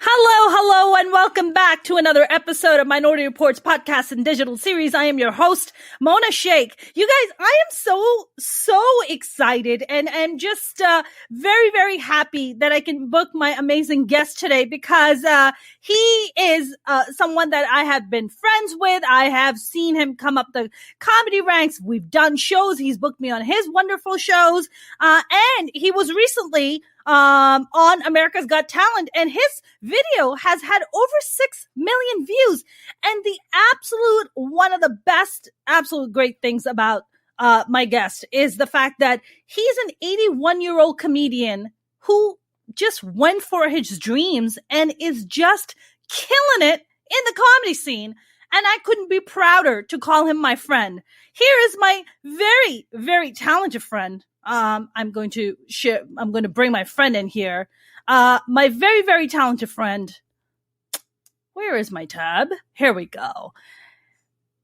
Hello, and welcome back to another episode of Minority Report's podcast and digital series. I am your host, Mona Sheikh. You guys, I am so excited and just very, very happy that I can book my amazing guest today because he is someone that I have been friends with. I have seen him come up the comedy ranks. We've done shows. He's booked me on his wonderful shows. And he was recently on America's Got Talent, and his video has had over 6 million views. And the one of the best, absolute great things about my guest is the fact that he's an 81-year-old comedian who just went for his dreams and is just killing it in the comedy scene. And I couldn't be prouder to call him my friend. Here is my very, very talented friend. I'm going to bring my friend in here. My very, very talented friend. Where is my tab? Here we go.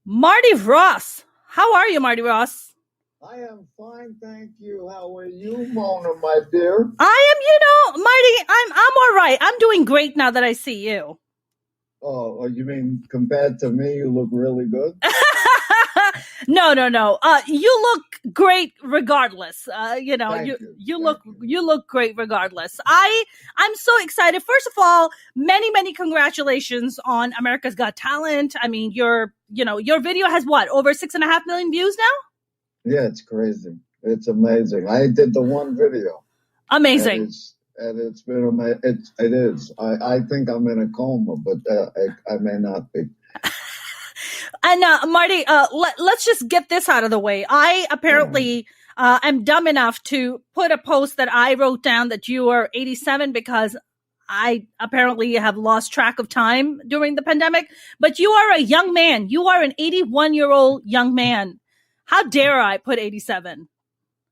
Marty Ross. How are you, Marty Ross? I am fine, thank you. How are you, Mona, my dear? I am, Marty, I'm all right. I'm doing great now that I see you. Oh, you mean compared to me, you look really good? No. You look great regardless. You look great regardless. I'm so excited. First of all, many congratulations on America's Got Talent. I mean, your video has over 6.5 million views now? Yeah, it's crazy. It's amazing. I did the one video. Amazing. And it's been amazing. It is. I think I'm in a coma, but I may not be. And Marty, let's just get this out of the way. I apparently am dumb enough to put a post that I wrote down that you are 87 because I apparently have lost track of time during the pandemic. But you are a young man. You are an 81-year-old young man. How dare I put 87?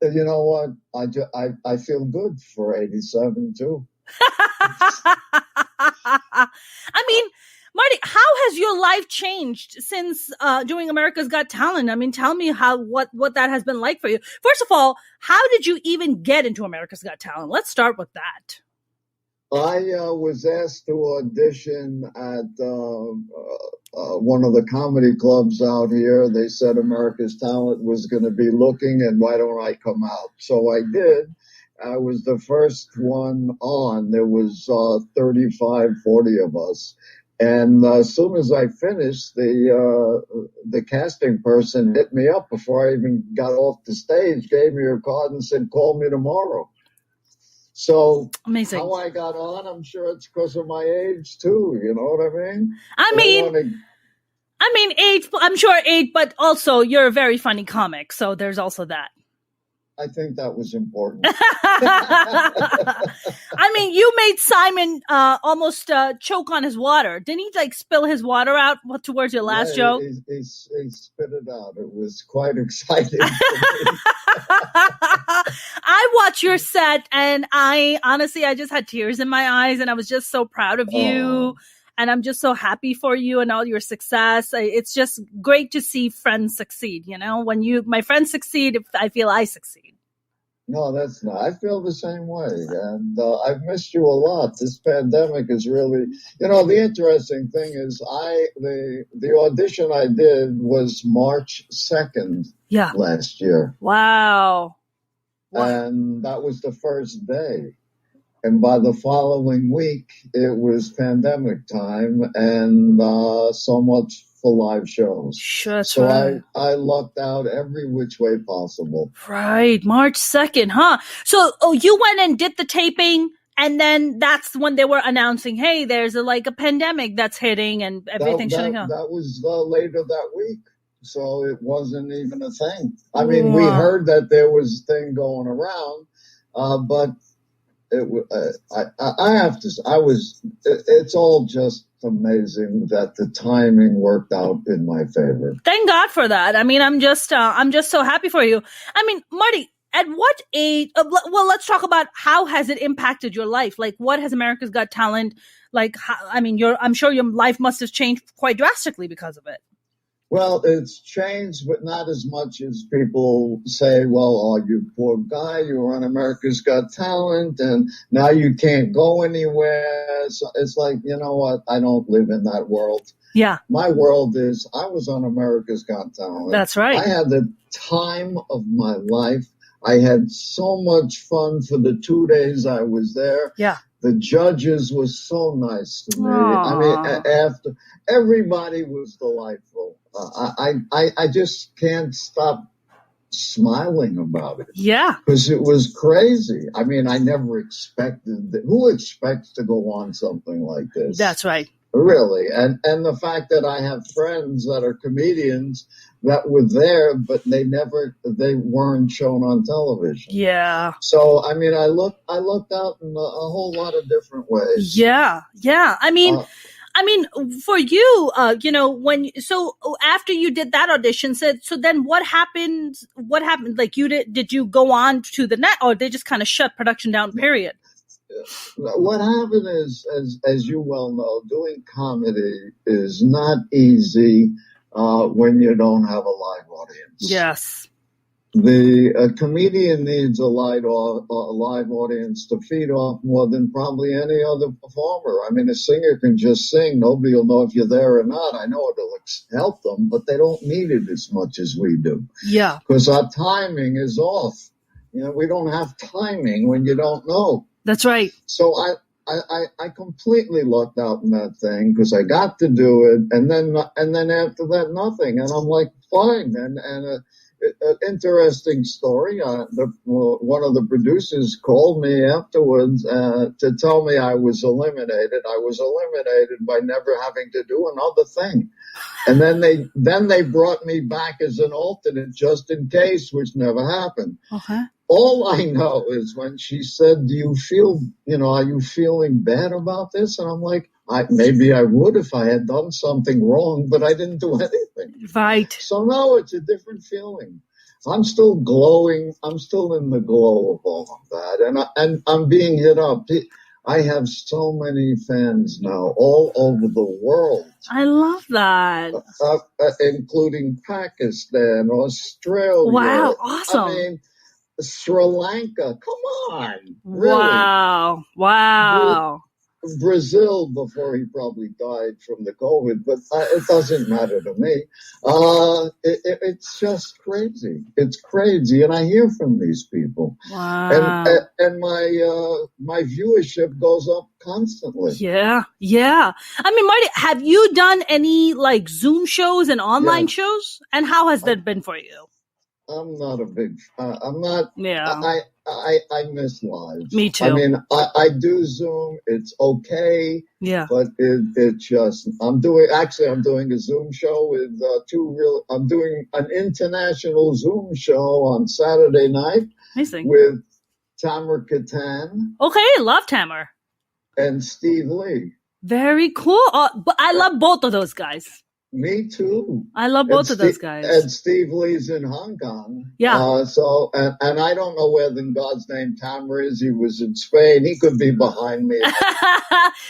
You know what? I feel good for 87 too. I mean, Marty, how has your life changed since doing America's Got Talent? I mean, tell me what that has been like for you. First of all, how did you even get into America's Got Talent? Let's start with that. I was asked to audition at one of the comedy clubs out here. They said America's Talent was going to be looking, and why don't I come out? So I did. I was the first one on. There was 35, 40 of us. And as soon as I finished, the casting person hit me up before I even got off the stage, gave me her card and said, call me tomorrow. So amazing. How I got on, I'm sure it's because of my age too. You know what I mean? I mean age. I'm sure age, but also you're a very funny comic, so there's also that. I think that was important. I mean, you made Simon almost choke on his water. Didn't he spill his water out towards your last joke? He spit it out. It was quite exciting. I watched your set, and I just had tears in my eyes, and I was just so proud of you. And I'm just so happy for you and all your success. It's just great to see friends succeed. You know, when my friends succeed, I feel I succeed. No, that's not. I feel the same way. And I've missed you a lot. This pandemic is really, the interesting thing is the audition I did was March 2nd last year. Wow. And that was the first day. And by the following week, it was pandemic time and so much for live shows. Sure, so right. I lucked out every which way possible. Right. March 2nd, huh? So you went and did the taping, and then that's when they were announcing, hey, there's a pandemic that's hitting and everything's shutting down. That was later that week. So it wasn't even a thing. I mean, we heard that there was a thing going around, but it's all just amazing that the timing worked out in my favor. Thank God for that. I mean, I'm just so happy for you. I mean, Marty, at what age? Well, let's talk about how has it impacted your life? Like, what has America's Got Talent? I'm sure your life must have changed quite drastically because of it. Well, it's changed, but not as much as people say, well, oh, you poor guy, you were on America's Got Talent, and now you can't go anywhere. So it's like, you know what? I don't live in that world. Yeah. My world is, I was on America's Got Talent. That's right. I had the time of my life. I had so much fun for the 2 days I was there. Yeah. The judges were so nice to me. Aww. I mean, after everybody was delightful. I just can't stop smiling about it. Yeah. Because it was crazy. I mean, I never expected that. Who expects to go on something like this? That's right. Really. And the fact that I have friends that are comedians that were there, but they weren't shown on television. Yeah. So, I mean, I looked out in a whole lot of different ways. Yeah. Yeah. I mean, for you, so after you did that audition, so then what happened? Like did you go on to the net, or they just kind of shut production down, period? What happened is, as you well know, doing comedy is not easy when you don't have a live audience. Yes. The comedian needs a live audience to feed off more than probably any other performer. I mean, a singer can just sing. Nobody will know if you're there or not. I know it'll help them, but they don't need it as much as we do. Yeah. Because our timing is off. You know, we don't have timing when you don't know. That's right. So I completely lucked out in that thing because I got to do it, and then after that, nothing. And I'm like, fine. And an interesting story. One of the producers called me afterwards to tell me I was eliminated. I was eliminated by never having to do another thing. And then they brought me back as an alternate just in case, which never happened. Okay. All I know is when she said, are you feeling bad about this? And I'm like, maybe I would if I had done something wrong, but I didn't do anything. Right. So no, it's a different feeling. I'm still glowing. I'm still in the glow of all of that. And I'm being hit up. I have so many fans now all over the world. I love that. Including Pakistan, Australia. Wow. Awesome. I mean, Sri Lanka. Come on. Really. Wow. Brazil before he probably died from the COVID, but it doesn't matter to me. It's just crazy. It's crazy. And I hear from these people. Wow. And my viewership goes up constantly. Yeah. Yeah. I mean, Marty, have you done any like Zoom shows and online shows? And how has that been for you? I'm not a big. I'm not. Yeah. I miss live. Me too. I mean, I do Zoom. It's okay. Yeah. But it just. I'm doing a Zoom show with I'm doing an international Zoom show on Saturday night. Amazing. With Tamara Katan. Okay, love Tamara. And Steve Lee. Very cool. But I love both of those guys. Me too. I love both of those guys. And Steve Lee's in Hong Kong. Yeah. And I don't know where in God's name Tamara is. He was in Spain. He could be behind me.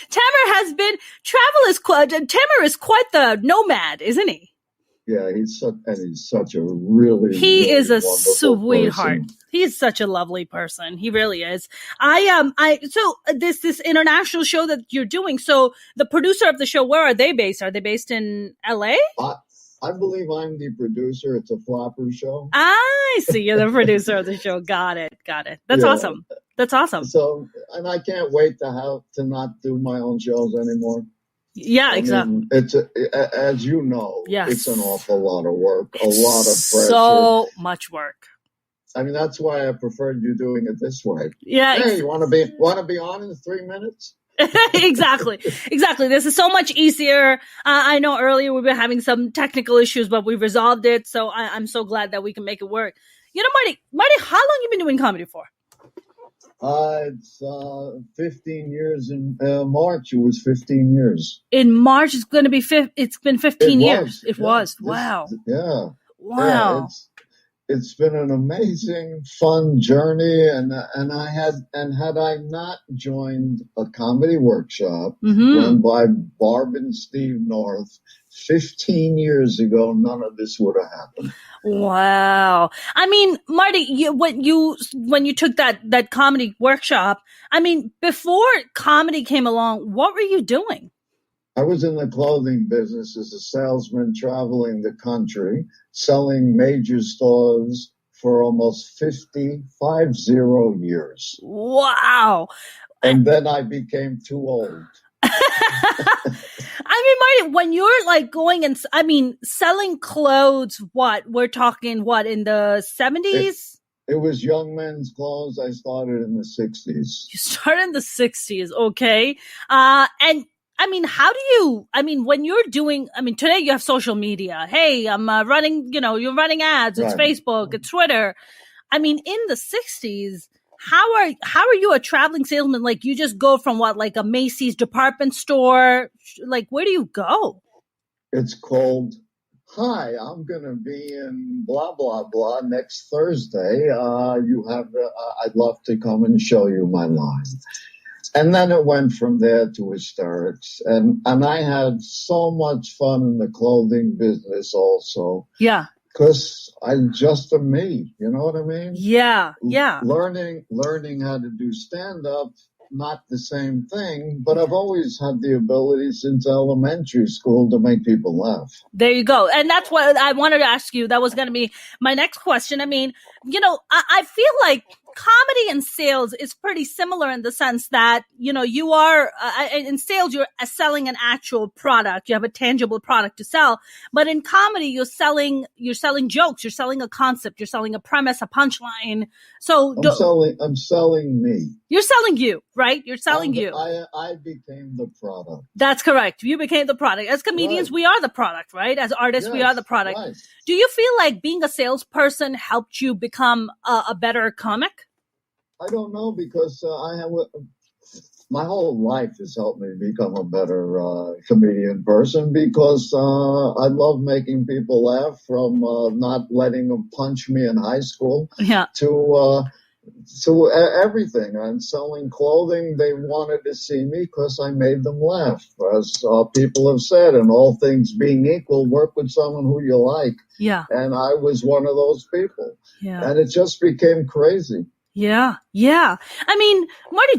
Tamara is quite the nomad, isn't he? Yeah, he's such a really. He is a sweetheart. He's such a lovely person. He really is. So this international show that you're doing. So the producer of the show, where are they based? Are they based in LA? I believe I'm the producer. It's a flopper show. I see. You're the producer of the show. Got it. That's awesome. That's awesome. So, and I can't wait to not do my own shows anymore. Yeah, exactly. It's as you know, yes. It's an awful lot of work, a lot of pressure. So much work. I mean, that's why I preferred you doing it this way. Yeah. Hey, you want to be on in 3 minutes? Exactly. This is so much easier. I know earlier we've been having some technical issues, but we resolved it. So I'm so glad that we can make it work. You know, Marty, how long you been doing comedy for? It's 15 years in March. It was 15 years. In March, it's going to be it's been 15 years. It was. Wow. Yeah. Wow. it's been an amazing, fun journey, and had I not joined a comedy workshop run by Barb and Steve North 15 years ago, none of this would have happened. Wow. I mean, Marty, when you took that comedy workshop, I mean, before comedy came along, what were you doing? I was in the clothing business as a salesman traveling the country, selling major stores for almost 50 years. Wow. And then I became too old. I mean, Marty, when you're like going and, I mean, selling clothes, we're talking in the 70s? It was young men's clothes. I started in the 60s. You started in the 60s. Okay. And I mean, when you're doing, today you have social media. Hey, I'm running, you're running ads. It's right. Facebook, it's Twitter. I mean, in the 60s, how are you a traveling salesman? Like, you just go from like a Macy's department store? Like, where do you go? It's called, hi, I'm going to be in blah, blah, blah next Thursday. I'd love to come and show you my line. And then it went from there to hysterics. And I had so much fun in the clothing business also. Yeah. Because I just am me, you know what I mean? Yeah, yeah. Learning how to do stand-up, not the same thing, but I've always had the ability since elementary school to make people laugh. There you go. And that's what I wanted to ask you. That was going to be my next question. I mean, I feel like comedy and sales is pretty similar in the sense that, you are in sales, you're selling an actual product. You have a tangible product to sell. But in comedy, you're selling jokes. You're selling a concept. You're selling a premise, a punchline. So I'm selling me. You're selling you, right? You're selling you. I became the product. That's correct. You became the product. As comedians, right. We are the product, right? As artists, yes, we are the product. Right. Do you feel like being a salesperson helped you become a better comic? I don't know, because my whole life has helped me become a better comedian person, because I love making people laugh, from not letting them punch me in high school to everything. I'm selling clothing. They wanted to see me because I made them laugh. As people have said, and all things being equal, work with someone who you like. Yeah. And I was one of those people. Yeah. And it just became crazy. Yeah. Yeah. I mean, Marty,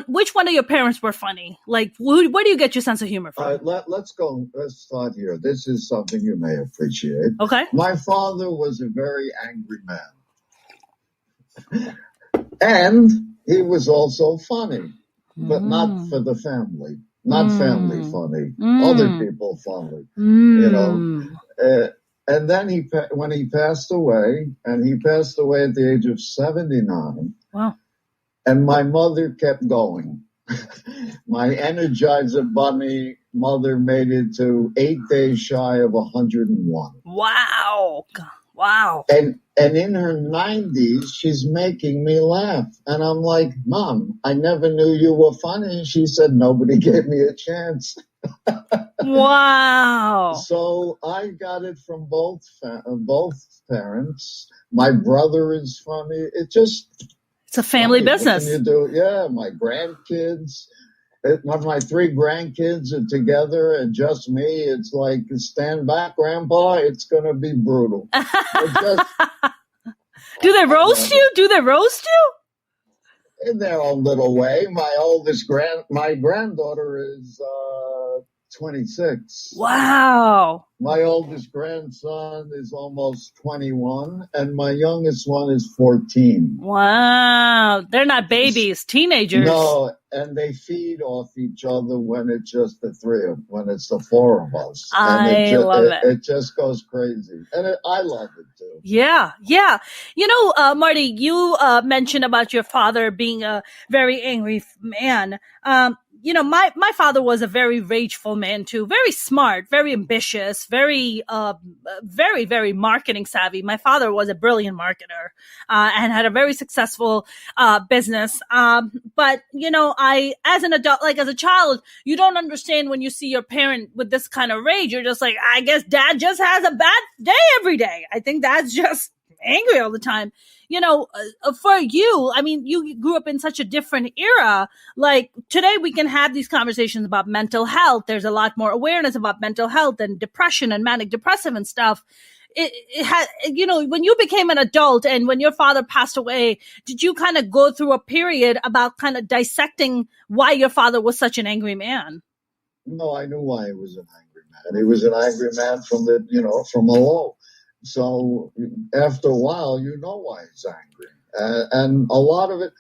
which one of your parents were funny? Like, where do you get your sense of humor from? All right, let's start here. This is something you may appreciate. Okay. My father was a very angry man. And he was also funny, but not for the family. Not family funny. Other people funny. And then when he passed away, and he passed away at the age of 79. Wow. And my mother kept going. My Energizer Bunny mother made it to 8 days shy of 101. Wow. Wow. And in her 90s, she's making me laugh. And I'm like, Mom, I never knew you were funny. And she said, nobody gave me a chance. Wow. So I got it from both parents. My brother is funny. It's a family business. What can you do? Yeah, my grandkids. When my 3 grandkids are together and just me, it's like, stand back, Grandpa. It's going to be brutal. Do they roast you? In their own little way. My granddaughter is 26. Wow. My oldest grandson is almost 21, and my youngest one is 14. Wow. They're not babies, teenagers. No, and they feed off each other when it's just the 3 of them, when it's the 4 of us. I love it. It just goes crazy. And I love it too. Yeah, yeah. Marty, you mentioned about your father being a very angry man. my father was a very rageful man too, very smart, very ambitious, very, very, very marketing savvy. My father was a brilliant marketer, and had a very successful, business. But, as an adult, like as a child, you don't understand when you see your parent with this kind of rage. You're just like, I guess dad just has a bad day every day. I think dad's just angry all the time. For you, I mean, you grew up in such a different era. Like today we can have these conversations about mental health. There's a lot more awareness about mental health and depression and manic depressive and stuff. It had, when you became an adult and when your father passed away, did you kind of go through a period about kind of dissecting why your father was such an angry man? No, I knew why he was an angry man. He was an angry man from a low. So after a while, you know why he's angry. And a lot of it,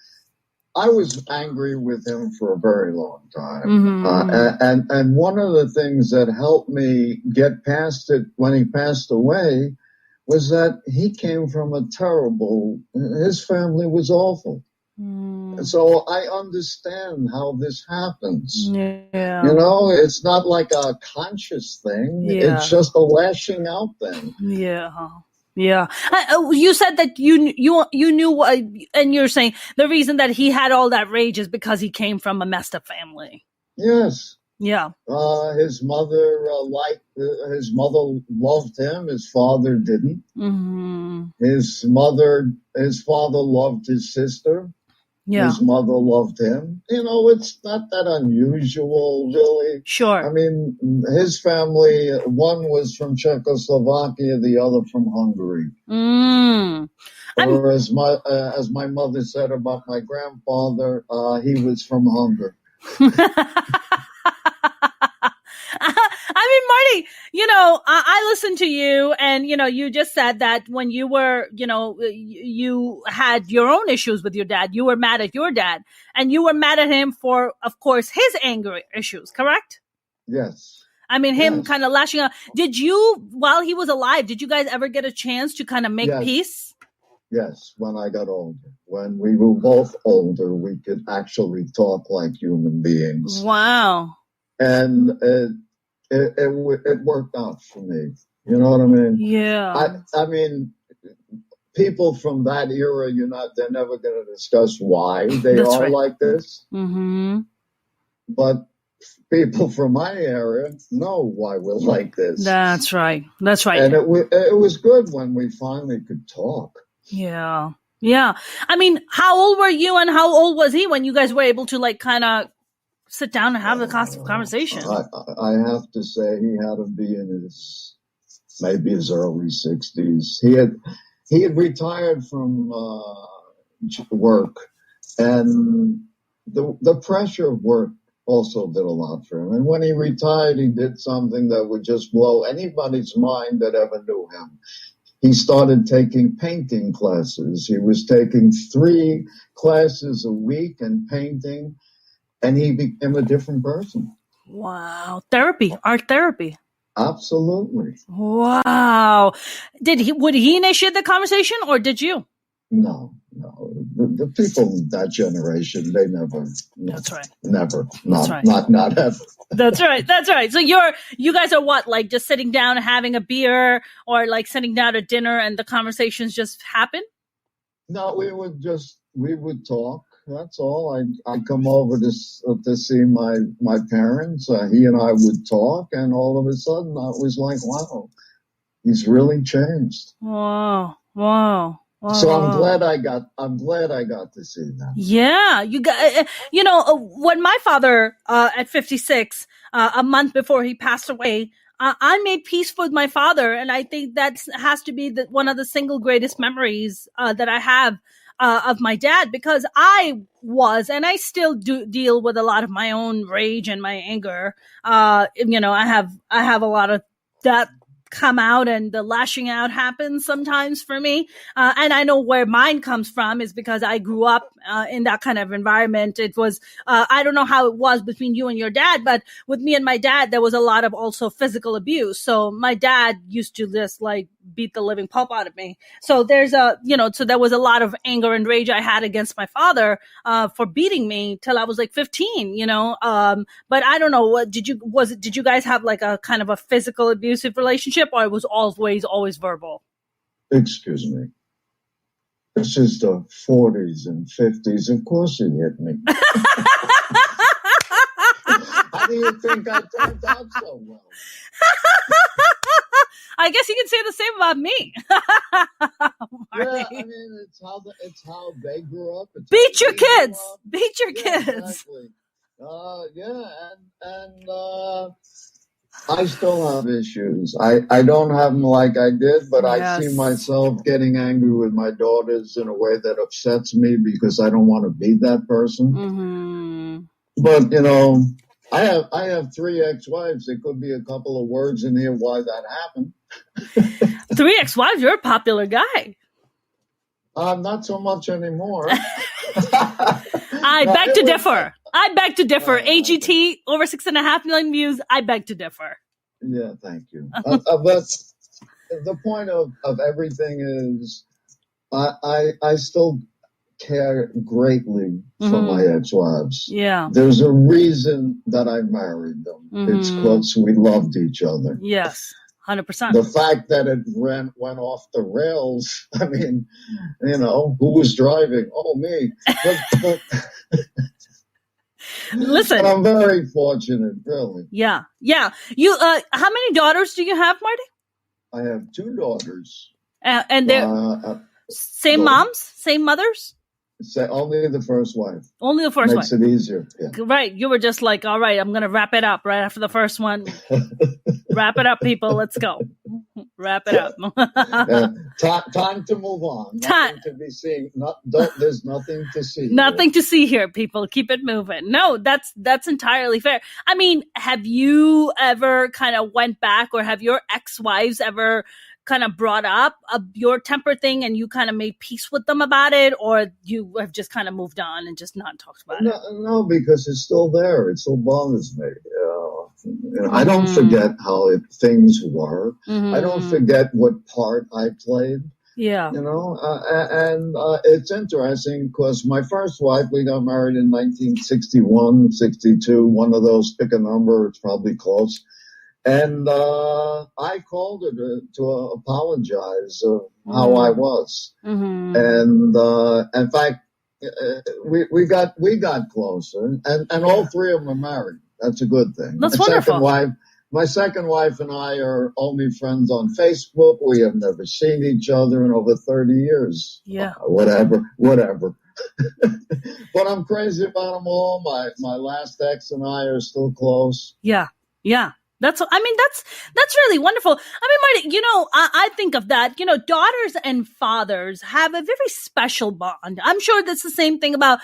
I was angry with him for a very long time. Mm-hmm. And one of the things that helped me get past it when he passed away was that he came from his family was awful. So I understand how this happens. Yeah. It's not like a conscious thing. Yeah. It's just a lashing out thing. Yeah. Yeah. You said that you knew what, and you're saying the reason that he had all that rage is because he came from a messed up family. Yes. Yeah. His mother loved him. His father didn't. Mm-hmm. His father loved his sister. Yeah. His mother loved him. It's not that unusual, really. Sure. I mean, his family, one was from Czechoslovakia, the other from Hungary. Or as my mother said about my grandfather, he was from hunger. I mean, Marty, I listened to you and, you just said that when you were, you had your own issues with your dad. You were mad at your dad and you were mad at him for, of course, his anger issues, correct? Yes. I mean, him kind of lashing out. Did you, while he was alive, did you guys ever get a chance to kind of make peace? Yes, when I got older. When we were both older, we could actually talk like human beings. Wow. And it worked out for me. You know what I mean? Yeah. I mean, people from that era, they're never going to discuss why they are like this. Mm-hmm. But people from my era know why we're like this. That's right. That's right. And it was good when we finally could talk. Yeah. Yeah. I mean, how old were you and how old was he when you guys were able to kind of sit down and have the conversation? I have to say he had to be in maybe his early 60s. He had retired from work, and the pressure of work also did a lot for him. And when he retired, he did something that would just blow anybody's mind that ever knew him. He started taking painting classes. He was taking 3 classes a week in painting, and he became a different person. Wow. Therapy, art therapy. Absolutely. Wow. Would he initiate the conversation or did you? No. The people in that generation, they never. That's right. Never. That's right. Not ever. That's right. That's right. So you guys are what, like just sitting down and having a beer or like sitting down at dinner and the conversations just happen? No, we would talk. That's all. I'd come over to see my parents. He and I would talk, and all of a sudden I was like, wow, he's really changed. Wow. So I'm glad I got to see that. Yeah, you got. When my father, at 56, a month before he passed away, I made peace with my father, and I think that has to be one of the single greatest memories that I have of my dad, because I was, and I still do deal with a lot of my own rage and my anger. I have a lot of that come out, and the lashing out happens sometimes for me. And I know where mine comes from is because I grew up in that kind of environment. It was, I don't know how it was between you and your dad, but with me and my dad, there was a lot of also physical abuse. So my dad used to just like beat the living pulp out of me. So so there was a lot of anger and rage I had against my father, for beating me till I was like 15, but I don't know, did you guys have like a kind of a physical abusive relationship, or it was always verbal? Excuse me. This is the 40s and 50s. Of course he hit me. How do you think I turned out so well? I guess you can say the same about me. Yeah, I mean, it's how they grew up. Beat your kids. Beat your kids. Exactly. And I still have issues. I don't have them like I did, but Yes. I see myself getting angry with my daughters in a way that upsets me because I don't want to be that person. Mm-hmm. But I have 3 ex-wives. There could be a couple of words in here why that happened. 3 ex-wives. You're a popular guy. Not so much anymore. I beg to differ. AGT over 6.5 million views. I beg to differ. Yeah, thank you. But the point of everything is, I still care greatly for my ex-wives. Yeah. There's a reason that I married them. It's because we loved each other. Yes. 100%. The fact that it went off the rails, I mean, who was driving? Oh, me. But listen. But I'm very fortunate, really. Yeah. Yeah. You, how many daughters do you have, Marty? I have 2 daughters. And they're same moms? Same mothers? Only the first wife. Only the first Makes one. it easier. Yeah. Right. You were just like, all right, I'm going to wrap it up right after the first one. Wrap it up, people. Let's go. Wrap it up. Time to move on. Nothing to be seen. There's nothing to see. Nothing to see here, people. Keep it moving. No, that's entirely fair. I mean, have you ever kind of went back, or have your ex-wives ever kind of brought up your temper thing and you kind of made peace with them about it, or you have just kind of moved on and just not talked about it? No, because it's still there. It still bothers me. I don't forget how things were. I don't forget what part I played. Yeah. And it's interesting because my first wife, we got married in 1961, 62, one of those, pick a number, it's probably close. And I called her to apologize of how I was. Mm-hmm. And in fact, we got closer, and all 3 of them are married. That's a good thing. That's wonderful. My second wife and I are only friends on Facebook. We have never seen each other in over 30 years. Yeah. Whatever. But I'm crazy about them all. My last ex and I are still close. Yeah. Yeah. That's really wonderful. I mean, Marty, I think of that, daughters and fathers have a very special bond. I'm sure that's the same thing about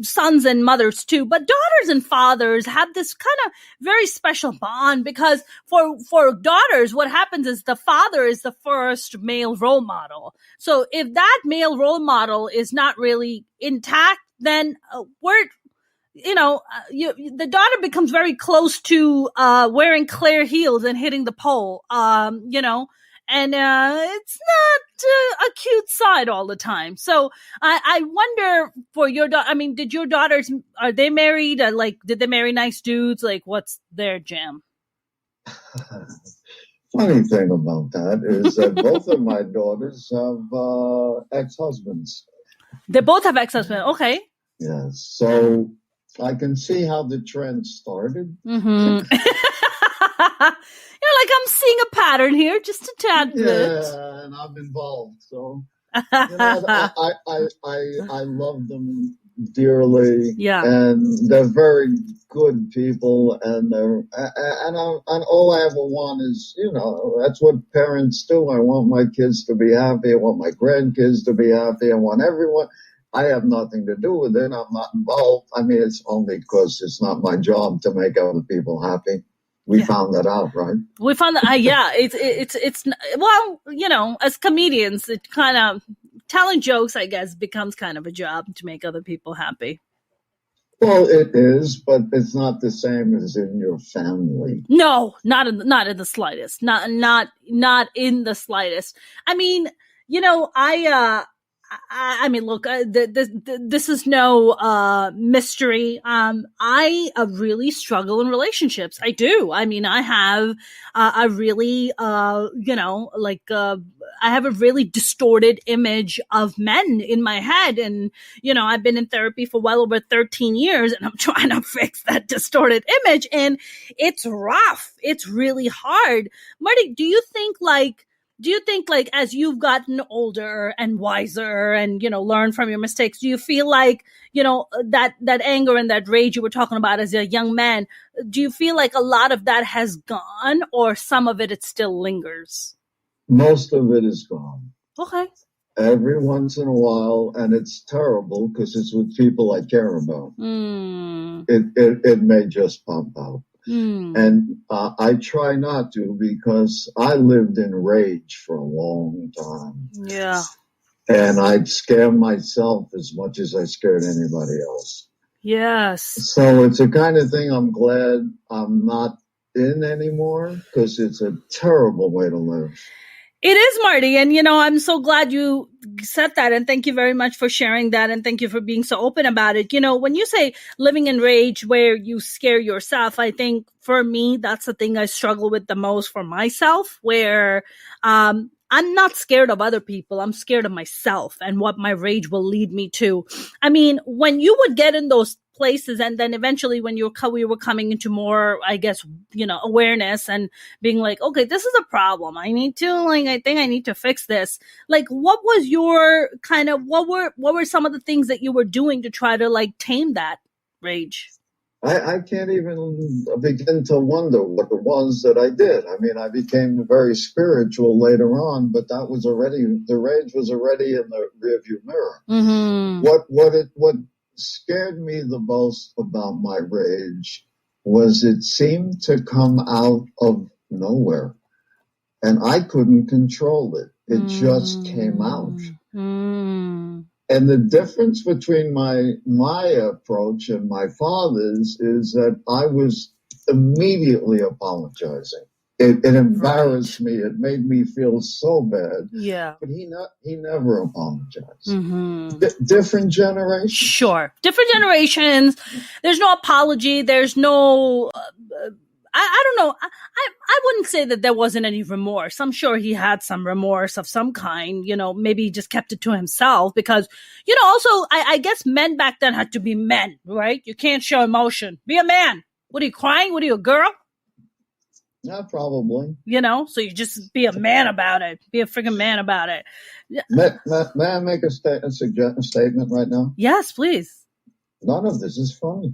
sons and mothers too, but daughters and fathers have this kind of very special bond because for daughters, what happens is the father is the first male role model. So if that male role model is not really intact, then the daughter becomes very close to wearing Claire heels and hitting the pole, and it's not a cute side all the time. So I wonder for your daughter. I mean, did your daughters, are they married? Did they marry nice dudes? Like, what's their jam? Funny thing about that is that both of my daughters have ex-husbands. They both have ex-husbands. Okay. Yes. So I can see how the trend started. Mm-hmm. I'm seeing a pattern here, just a tad bit. Yeah, and I'm involved. So I love them dearly. Yeah, and they're very good people, and all I ever want is, that's what parents do. I want my kids to be happy. I want my grandkids to be happy. I want everyone. I have nothing to do with it. I'm not involved. I mean, it's only because it's not my job to make other people happy. We found that out, right? We found that, yeah. It's well, as comedians, it kind of telling jokes, I guess, becomes kind of a job to make other people happy. Well, it is, but it's not the same as in your family. No, not in the slightest. Not in the slightest. I mean, I mean, look, this is no mystery. I really struggle in relationships. I do. I mean, I have a really, I have a really distorted image of men in my head. And, I've been in therapy for well over 13 years and I'm trying to fix that distorted image. And it's rough. It's really hard. Marty, do you think as you've gotten older and wiser and, learn from your mistakes, do you feel like, that anger and that rage you were talking about as a young man, do you feel like a lot of that has gone or some of it still lingers? Most of it is gone. Okay. Every once in a while, and it's terrible because it's with people I care about. It may just pop out. And I try not to because I lived in rage for a long time. Yeah. And I'd scare myself as much as I scared anybody else. Yes. So it's a kind of thing I'm glad I'm not in anymore because it's a terrible way to live. It is, Marty. And, I'm so glad you said that. And thank you very much for sharing that. And thank you for being so open about it. When you say living in rage where you scare yourself, I think for me, that's the thing I struggle with the most for myself, where I'm not scared of other people. I'm scared of myself and what my rage will lead me to. I mean, when you would get in those places and then eventually when we were coming into more, I guess, awareness and being like, okay, this is a problem. I think I need to fix this. Like, what was your what were some of the things that you were doing to try to tame that rage? I can't even begin to wonder what it was that I did. I mean, I became very spiritual later on, but the rage was already in the rearview mirror. Mm-hmm. What scared me the most about my rage was it seemed to come out of nowhere and I couldn't control it. It just came out. And the difference between my approach and my father's is that I was immediately apologizing. It embarrassed me. It made me feel so bad. Yeah. But he never apologized. Mm-hmm. Different generations. Sure. Different generations. There's no apology. There's no... I don't know. I wouldn't say that there wasn't any remorse. I'm sure he had some remorse of some kind. Maybe he just kept it to himself because, also, I guess men back then had to be men, right? You can't show emotion. Be a man. What are you crying? What are you, a girl? Yeah, probably. So you just be a man about it. Be a freaking man about it. May I make a statement right now? Yes, please. None of this is funny.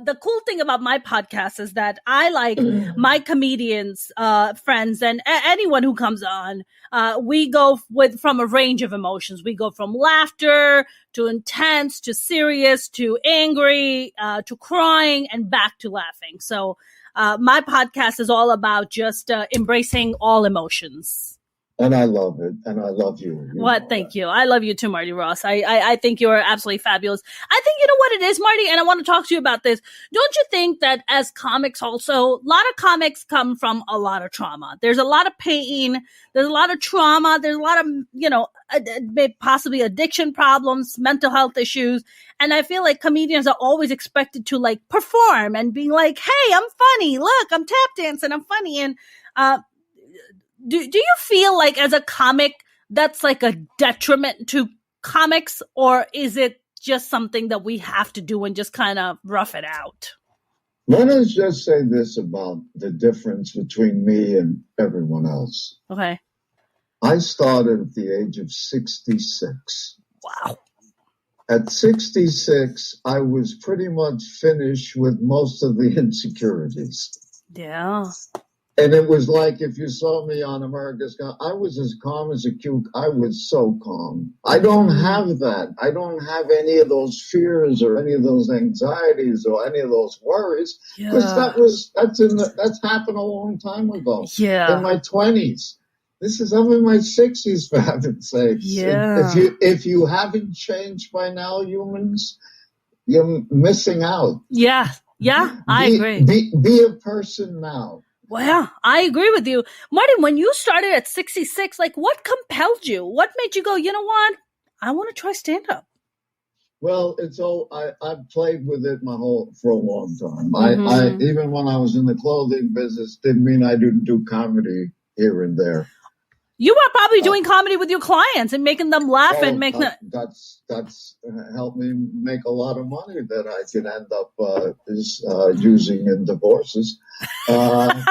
The cool thing about my podcast is that I like my comedians, friends, and anyone who comes on. We go from a range of emotions. We go from laughter to intense to serious to angry to crying and back to laughing. So my podcast is all about just embracing all emotions. And I love it. And I love you. Thank you. I love you too, Marty Ross. I think you're absolutely fabulous. I think you know what it is, Marty, and I want to talk to you about this. Don't you think that as comics also, a lot of comics come from a lot of trauma. There's a lot of pain. There's a lot of trauma. There's a lot of, possibly addiction problems, mental health issues. And I feel like comedians are always expected to perform and being like, hey, I'm funny. Look, I'm tap dancing. I'm funny. And, Do you feel like as a comic that's a detriment to comics, or is it just something that we have to do and just kind of rough it out? Let us just say this about the difference between me and everyone else. Okay. I started at the age of 66. Wow. At 66, I was pretty much finished with most of the insecurities. Yeah. And it was like if you saw me on America's Got, I was as calm as a cucumber. I was so calm. I don't have that. I don't have any of those fears or any of those anxieties or any of those worries because that's happened a long time ago. Yeah. In my 20s. I'm in my 60s, for heaven's sakes. Yeah. If you haven't changed by now, humans, you're missing out. Yeah, I agree. Be a person now. Well, yeah, I agree with you. Marty, when you started at 66, like what compelled you? What made you go, you know what? I want to try stand-up. Well, I've played with it for a long time. I even when I was in the clothing business, didn't mean I didn't do comedy here and there. You were probably doing comedy with your clients and making them laugh and make them. That's helped me make a lot of money that I can end up using in divorces. And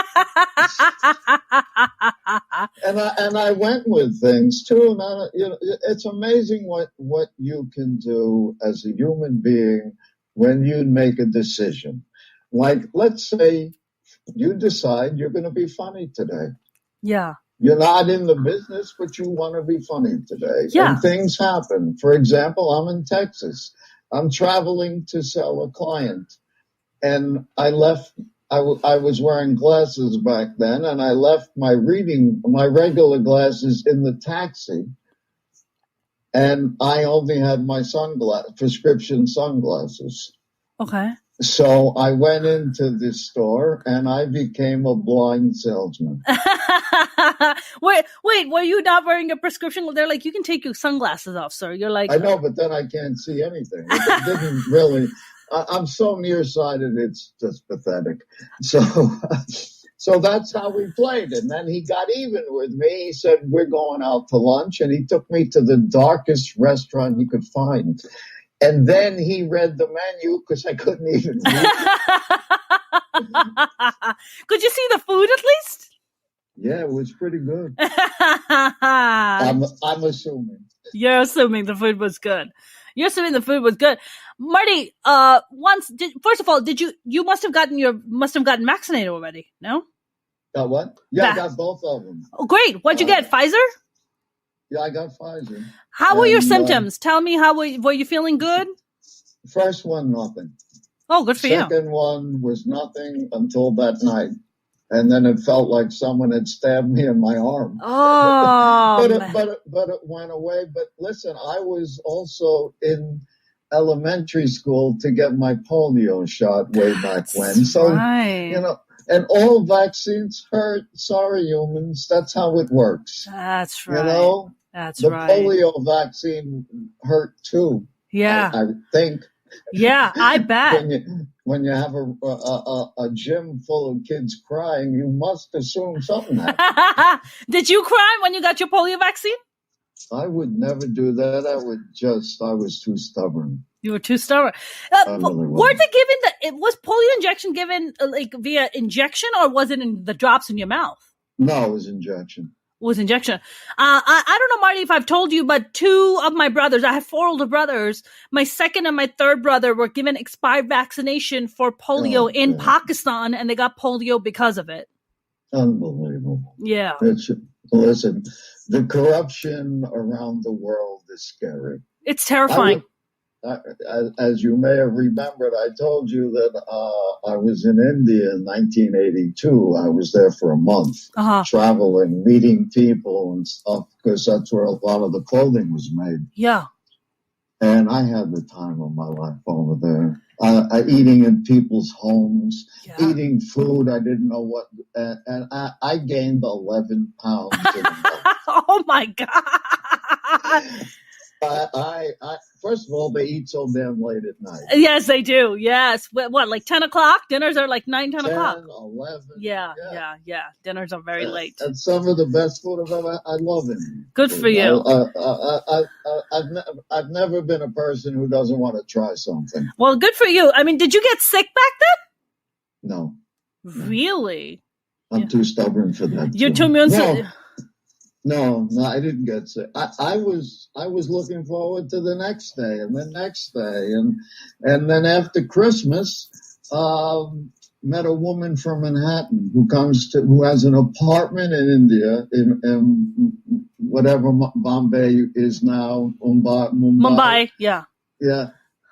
I went with things too, and it's amazing what you can do as a human being when you make a decision. Like, let's say you decide you're going to be funny today. Yeah. You're not in the business, but you want to be funny today. Yeah. And things happen. For example, I'm in Texas. I'm traveling to sell a client. And I was wearing glasses back then, and I left my regular glasses in the taxi. And I only had my prescription sunglasses. Okay. So I went into this store and I became a blind salesman. Wait, were you not wearing a prescription? They're like, you can take your sunglasses off, sir. You're like, I know, but then I can't see anything. It didn't really, I'm so nearsighted, it's just pathetic. So that's how we played. And then he got even with me. He said, we're going out to lunch. And he took me to the darkest restaurant he could find. And then he read the menu because I couldn't even read it. Could you see the food at least? Yeah, it was pretty good. I'm assuming. You're assuming the food was good. Marty, first of all, you must have gotten vaccinated already, no? Got what? Yeah, I got both of them. Oh, great. What'd you get? Pfizer? Yeah, I got Pfizer. How were your symptoms? Tell me, were you feeling good? First one, nothing. Oh, good for you. Second one was nothing until that night. And then it felt like someone had stabbed me in my arm. Oh, but it went away. But listen, I was also in elementary school to get my polio shot way back when. So, right. And all vaccines hurt. Sorry, humans. That's how it works. That's right. That's the right. The polio vaccine hurt too. Yeah. I think. Yeah, I bet. When you have a gym full of kids crying, you must assume something happened. Did you cry when you got your polio vaccine? I would never do that. I was too stubborn. You were too stubborn. Were they given was polio injection given like via injection, or was it in the drops in your mouth? No, it was injection. I don't know, Marty, if I've told you, but two of my brothers, I have 4 older brothers. My second and my third brother were given expired vaccination for polio in Pakistan, and they got polio because of it. Unbelievable. Yeah. Listen, the corruption around the world is scary. It's terrifying. As you may have remembered, I told you that I was in India in 1982. I was there for a month, traveling, meeting people and stuff, because that's where a lot of the clothing was made. Yeah. And I had the time of my life over there, eating in people's homes, eating food I didn't know what, and I gained 11 pounds in a month. Oh, my God. First of all, they eat so damn late at night. Yes, they do. Yes. What, like 10 o'clock? Dinners are like 9, 10 o'clock. 11. Yeah. Dinners are very late. And some of the best food I love it. Good for you. I've never been a person who doesn't want to try something. Well, good for you. I mean, did you get sick back then? No. Really? I'm too stubborn for that. You're too immune. No, I didn't get sick. I was looking forward to the next day and the next day, and then after Christmas, met a woman from Manhattan who has an apartment in India in whatever Bombay is now, Mumbai. Yeah. Yeah.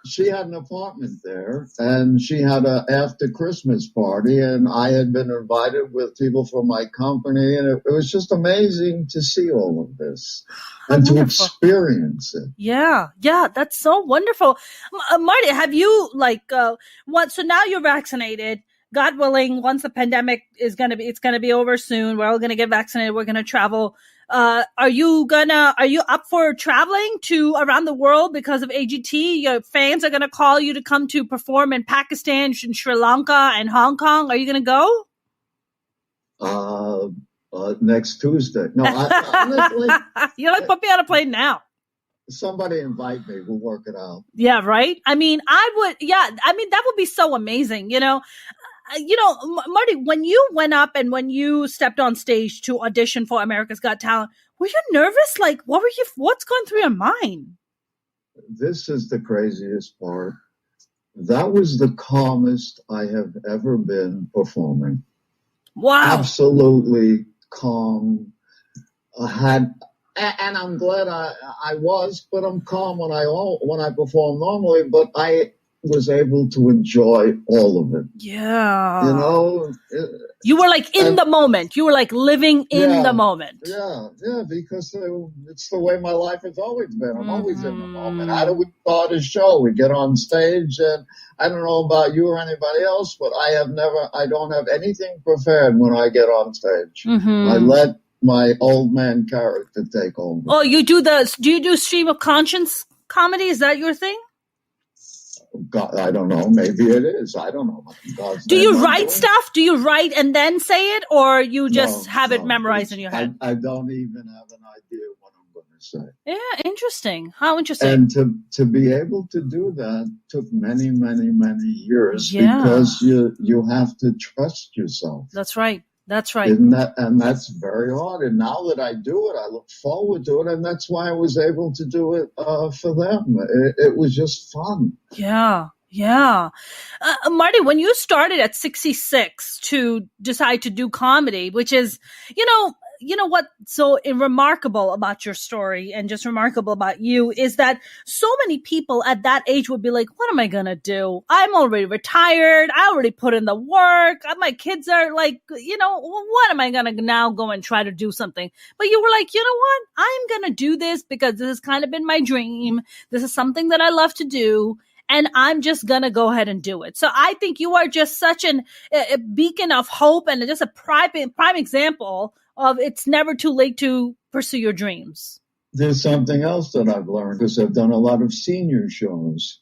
she had an apartment there, and she had a after Christmas party, and I had been invited with people from my company, and it was just amazing to see all of this and to experience it. Yeah, that's so wonderful. Marty, have you what? So now you're vaccinated. God willing, once the pandemic it's gonna be over soon. We're all gonna get vaccinated. We're gonna travel. Are you up for traveling to around the world because of AGT? Your fans are gonna call you to come to perform in Pakistan, in Sri Lanka, and Hong Kong. Are you gonna go? Next Tuesday. No, honestly, you don't put me on a plane now. Somebody invite me. We'll work it out. Yeah, right. I mean, I would. Yeah, I mean, that would be so amazing. Marty, when you went up and when you stepped on stage to audition for America's Got Talent, were you nervous? Like, what's going through your mind? This is the craziest part. That was the calmest I have ever been performing. Wow. Absolutely calm. And I'm glad I was, but I'm calm when I perform normally, but I was able to enjoy all of it. Yeah. You were like in the moment. You were like living in the moment. Yeah, because it's the way my life has always been. I'm always in the moment. How do we start a show? We get on stage, and I don't know about you or anybody else, but I don't have anything prepared when I get on stage. Mm-hmm. I let my old man character take over. Oh, do you do stream of conscience comedy? Is that your thing? God, I don't know. Maybe it is. I don't know. Do you write stuff? Do you write and then say it, or you just have it memorized in your head? I don't even have an idea what I'm going to say. Yeah, interesting. How interesting. And to be able to do that took many, many, many years because you have to trust yourself. That's right. That's right. And that's very hard. And now that I do it, I look forward to it. And that's why I was able to do it for them. It was just fun. Yeah. Yeah. Marty, when you started at 66 to decide to do comedy, which is, what's so remarkable about your story and just remarkable about you is that so many people at that age would be like, what am I going to do? I'm already retired. I already put in the work. My kids are like, what am I going to now go and try to do something? But you were like, you know what? I'm going to do this because this has kind of been my dream. This is something that I love to do. And I'm just going to go ahead and do it. So I think you are just such a beacon of hope and just a prime example of it's never too late to pursue your dreams. There's something else that I've learned because I've done a lot of senior shows.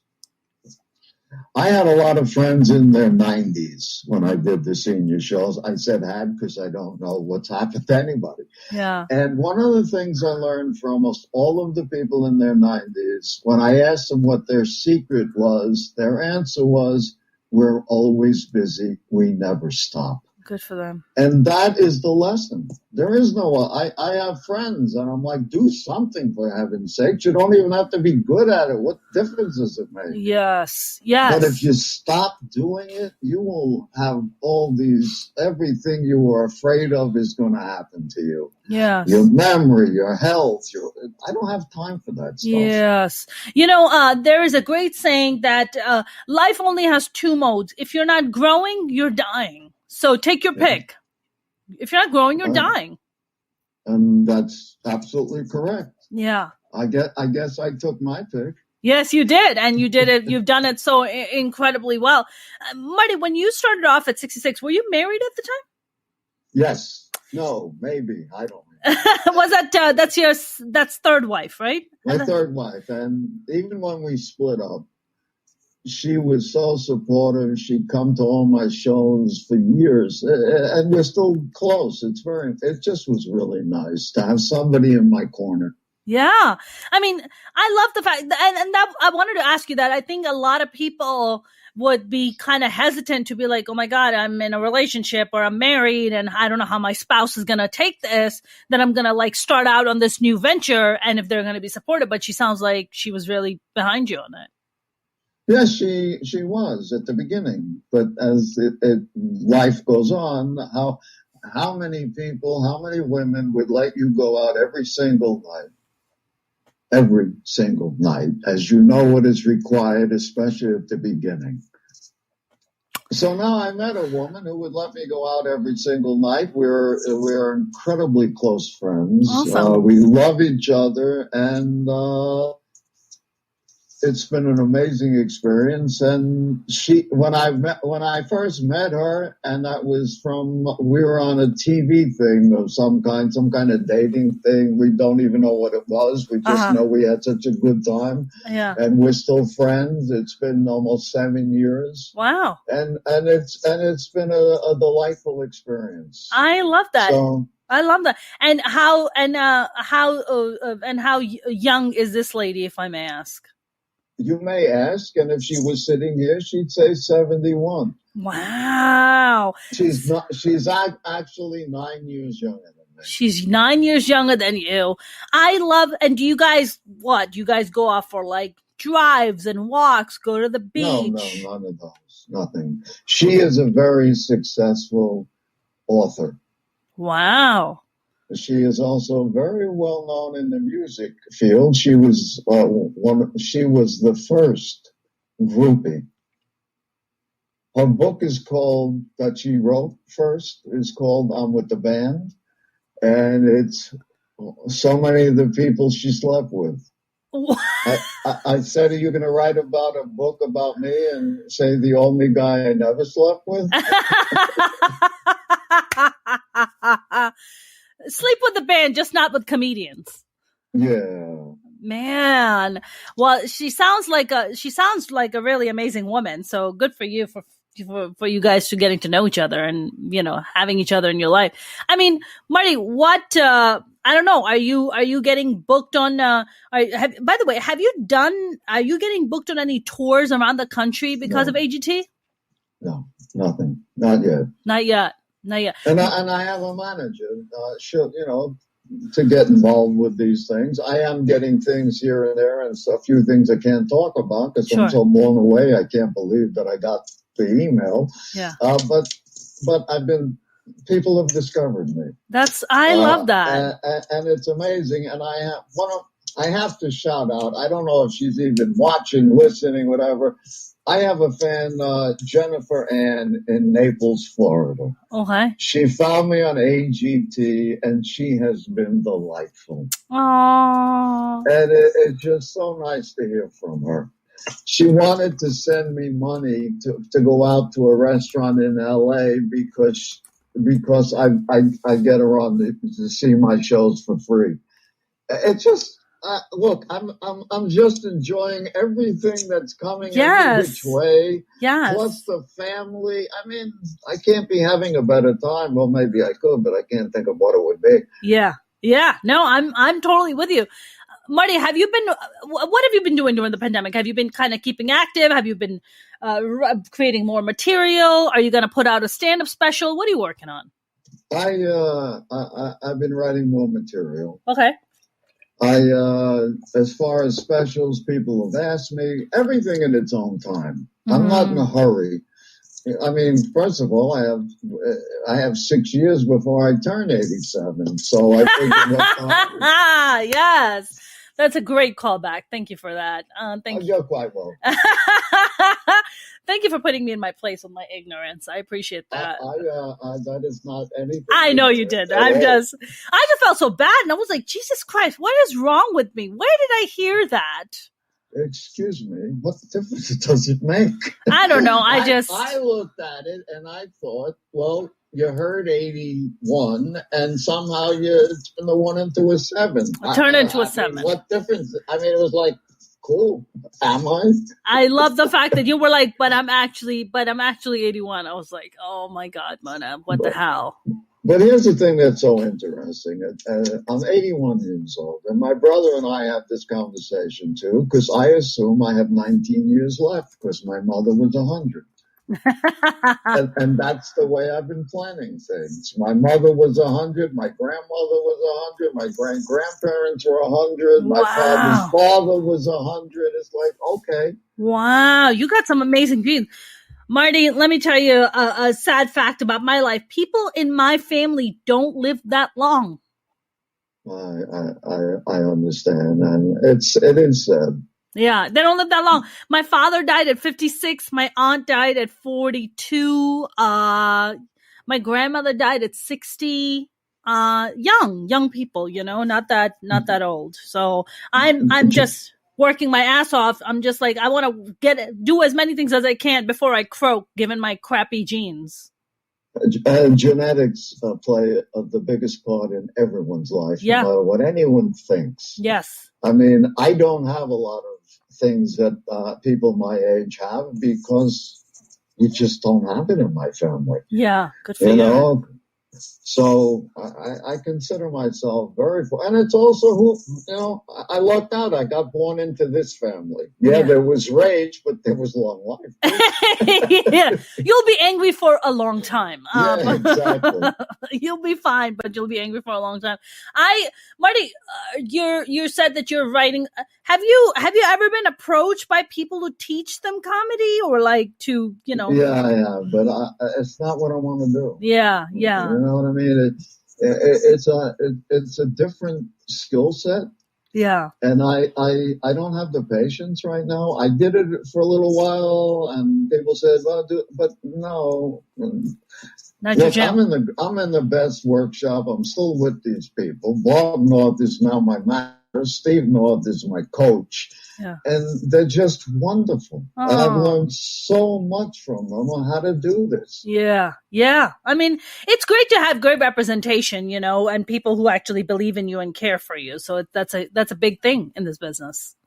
I had a lot of friends in their 90s when I did the senior shows. I said had because I don't know what's happened to anybody. Yeah. And one of the things I learned from almost all of the people in their 90s, when I asked them what their secret was, their answer was, we're always busy. We never stop. Good for them. And that is the lesson. There is no, I have friends and I'm like, do something for heaven's sake. You don't even have to be good at it. What difference does it make? Yes. But if you stop doing it, you will have everything you were afraid of is going to happen to you. Yes. Your memory, your health. I don't have time for that stuff. Yes. There is a great saying that life only has two modes. If you're not growing, you're dying. So take your pick. If you're not growing, you're dying. And that's absolutely correct. Yeah. I guess I took my pick. Yes, you did. And you did it. You've done it so incredibly well. Marty, when you started off at 66, were you married at the time? Yes. No, maybe. I don't know. Was that's third wife, right? My third wife. And even when we split up, she was so supportive. She'd come to all my shows for years, and we're still close. It just was really nice to have somebody in my corner. Yeah. I mean, I love the fact, and that I wanted to ask you that. I think a lot of people would be kind of hesitant to be like, oh my God, I'm in a relationship or I'm married and I don't know how my spouse is going to take this, then I'm going to start out on this new venture and if they're going to be supportive. But she sounds like she was really behind you on it. Yes, she was at the beginning, but as life goes on, how many people, how many women would let you go out every single night every single night, as you know what is required, especially at the beginning. So now I met a woman who would let me go out every single night. We're incredibly close friends. Awesome. We love each other, and it's been an amazing experience. And when I first met her, and we were on a TV thing of some kind of dating thing. We don't even know what it was. We just know we had such a good time. Yeah. And we're still friends. It's been almost 7 years. Wow. And it's been a delightful experience. I love that. So, I love that. And how young is this lady, if I may ask? you may ask, and if she was sitting here, she'd say 71. Wow. She's actually 9 years younger than me. She's 9 years younger than you. I love, and do you guys go off for like drives and walks, go to the beach? No, none of those. Nothing. She is a very successful author. Wow. She is also very well known in the music field. She was the first groupie. Her book that she wrote first is called I'm With the Band, and it's so many of the people she slept with. I said, are you going to write about a book about me and say the only guy I never slept with? Sleep with the band, just not with comedians. Yeah. Man. Well, she sounds like a really amazing woman. So good for you for you guys to getting to know each other and, having each other in your life. I mean, Marty, what, I don't know. Are you getting booked on, by the way, are you getting booked on any tours around the country because of AGT? No, nothing. Not yet. Not yet. And I have a manager, to get involved with these things. I am getting things here and there, and a few things I can't talk about because I'm so blown away. I can't believe that I got the email. Yeah. But people have discovered me. I love that. And it's amazing. And I have to shout out. I don't know if she's even watching, listening, whatever. I have a fan, Jennifer Ann in Naples, Florida. Okay. She found me on AGT, and she has been delightful. Aww. And it's just so nice to hear from her. She wanted to send me money to go out to a restaurant in LA because I get her on to see my shows for free. It's just. Look, I'm just enjoying everything that's coming every which way. Yes. Plus the family. I mean, I can't be having a better time. Well, maybe I could, but I can't think of what it would be. Yeah. No, I'm totally with you, Marty. What have you been doing during the pandemic? Have you been kind of keeping active? Have you been creating more material? Are you going to put out a stand-up special? What are you working on? I've been writing more material. Okay. As far as specials, people have asked me, everything in its own time. I'm not in a hurry. I mean, first of all, I have 6 years before I turn 87. So I think yes. That's a great callback. Thank you for that. Thank you. You're quite welcome. Thank you for putting me in my place with my ignorance. I appreciate that. That is not anything. I know you did. I just felt so bad, and I was like, Jesus Christ, what is wrong with me? Where did I hear that? Excuse me, what difference does it make? I don't know. I looked at it and I thought, well, you heard 81, and somehow it's from the 1 into a 7. Turn into a 7. What difference? I mean, it was like, cool. Am I? I love the fact that you were like, but I'm actually 81. I was like, oh my God, Mona, what the hell? But here's the thing that's so interesting. I'm 81 years old, and my brother and I have this conversation too, because I assume I have 19 years left, because my mother was 100. and that's the way I've been planning things. My mother was 100. My grandmother was 100. My great-grandparents were 100. My father's father was 100. It's like, okay. Wow. You got some amazing dreams. Marty, let me tell you a sad fact about my life. People in my family don't live that long. I understand, and it is sad. Yeah, they don't live that long. My father died at 56. My aunt died at 42. My grandmother died at 60. Young people, not that old. So I'm just working my ass off. I'm just like, I want to do as many things as I can before I croak, given my crappy genes. Genetics play the biggest part in everyone's life, Yeah. no matter what anyone thinks. Yes. I mean, I don't have a lot of things that people my age have because we just don't have it in my family. Yeah, good for you. So I consider myself very, and it's also who, I lucked out. I got born into this family. Yeah, there was rage, but there was long life. Yeah, you'll be angry for a long time. Yeah, exactly. You'll be fine, but you'll be angry for a long time. Marty, you said that you're writing. Have you ever been approached by people who teach them comedy or like to, Yeah, I have, but it's not what I want to do. Yeah. You know what I mean? It's a different skill set. Yeah. And I don't have the patience right now. I did it for a little while, and people said, "Well, but no." Look, I'm in the best workshop. I'm still with these people. Bob North is now my manager. Steve North is my coach. Yeah. And they're just wonderful. Oh. And I've learned so much from them on how to do this. Yeah. I mean, it's great to have great representation, and people who actually believe in you and care for you. So that's a big thing in this business.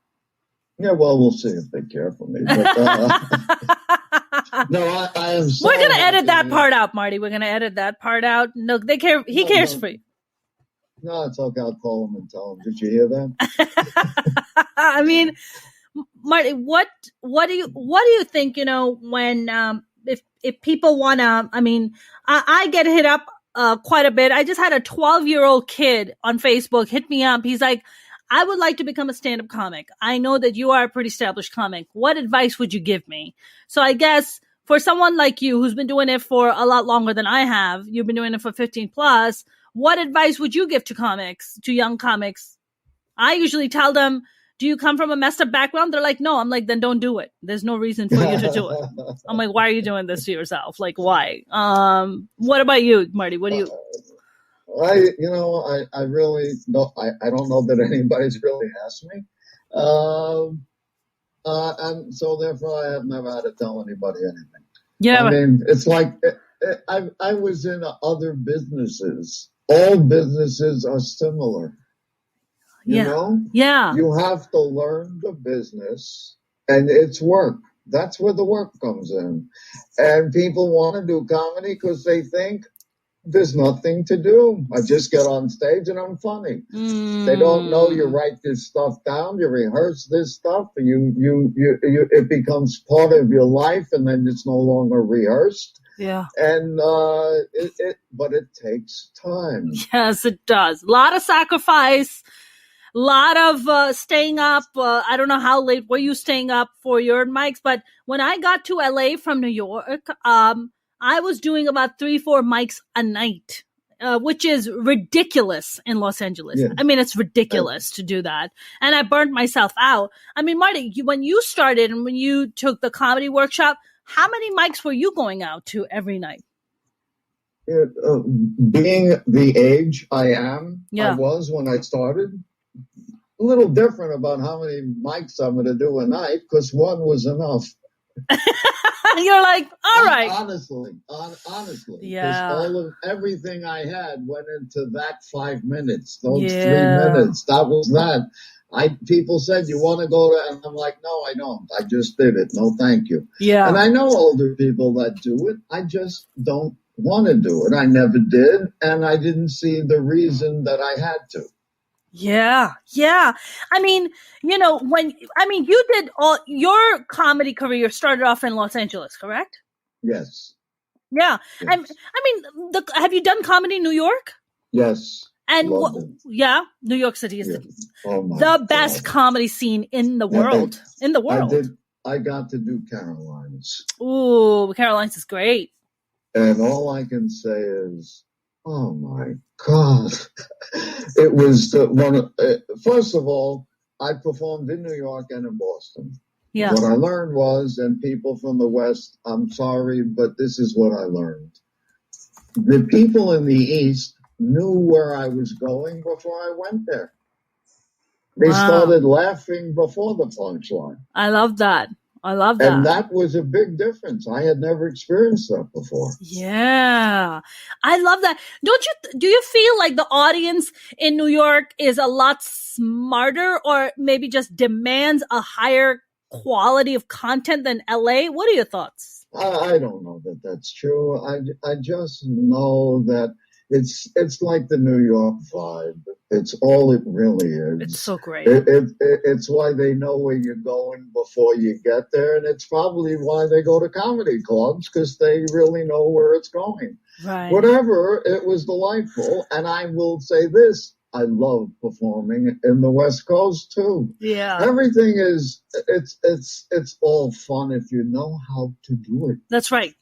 Yeah, well, we'll see if they care for me. But, no, I am so We're going to edit that part out, Marty. We're going to edit that part out. No, they care. He cares for you. No, it's okay. I'll call him and tell him. Did you hear that? I mean, Marty, what do you think, when, if people want to, I mean, I get hit up quite a bit. I just had a 12-year-old kid on Facebook hit me up. He's like, I would like to become a stand-up comic. I know that you are a pretty established comic. What advice would you give me? So I guess for someone like you who's been doing it for a lot longer than I have, you've been doing it for 15 plus, what advice would you give to young comics? I usually tell them, do you come from a messed up background? They're like, no. I'm like, then don't do it. There's no reason for you to do it. I'm like, why are you doing this to yourself? Like, why? What about you, Marty? What do you... I really don't. I don't know that anybody's really asked me, and so therefore I have never had to tell anybody anything. Yeah, I mean, it's like I was in other businesses. All businesses are similar. You know? Yeah. You have to learn the business, and it's work. That's where the work comes in. And people want to do comedy because they think there's nothing to do. I just get on stage and I'm funny. They don't know you write this stuff down, you rehearse this stuff, and it becomes part of your life, and then it's no longer rehearsed. Yeah. And but it takes time. Yes, it does. A lot of sacrifice. A lot of staying up. I don't know how late were you staying up for your mics, but when I got to LA from New York, I was doing about 3-4 mics a night, which is ridiculous in Los Angeles. Yeah. I mean, it's ridiculous to do that. And I burnt myself out. I mean, Marty, when you started and when you took the comedy workshop, how many mics were you going out to every night? Being the age I was when I started, a little different about how many mics I'm going to do a night, because one was enough. You're like, all right. Honestly. Yeah. Everything I had went into that 5 minutes, those 3 minutes. That was that. People said, you want to go to, and I'm like, no, I don't. I just did it. No, thank you. Yeah. And I know older people that do it. I just don't want to do it. I never did. And I didn't see the reason that I had to. Yeah. I mean, you did all your comedy career started off in Los Angeles, correct? Yes. Yeah. Yes. Have you done comedy in New York? Yes. And New York City is the best comedy scene in the world. I got to do Caroline's. Ooh, Caroline's is great. And all I can say is, Oh my God. It was first of all, I performed in New York and in Boston. Yeah. What I learned was, and people from the West, I'm sorry, but this is what I learned. The people in the East knew where I was going before I went there. They started laughing before the punchline. I love that. And that was a big difference. I had never experienced that before. Yeah. I love that. Do you feel like the audience in New York is a lot smarter or maybe just demands a higher quality of content than LA? What are your thoughts? I don't know that that's true. I just know that it's like the New York vibe. It's all it really is. It's so great. It's why they know where you're going before you get there, and it's probably why they go to comedy clubs, because they really know where it's going. Right. Whatever, it was delightful, and I will say this. I love performing in the West Coast too. Yeah. Everything is it's all fun if you know how to do it. That's right.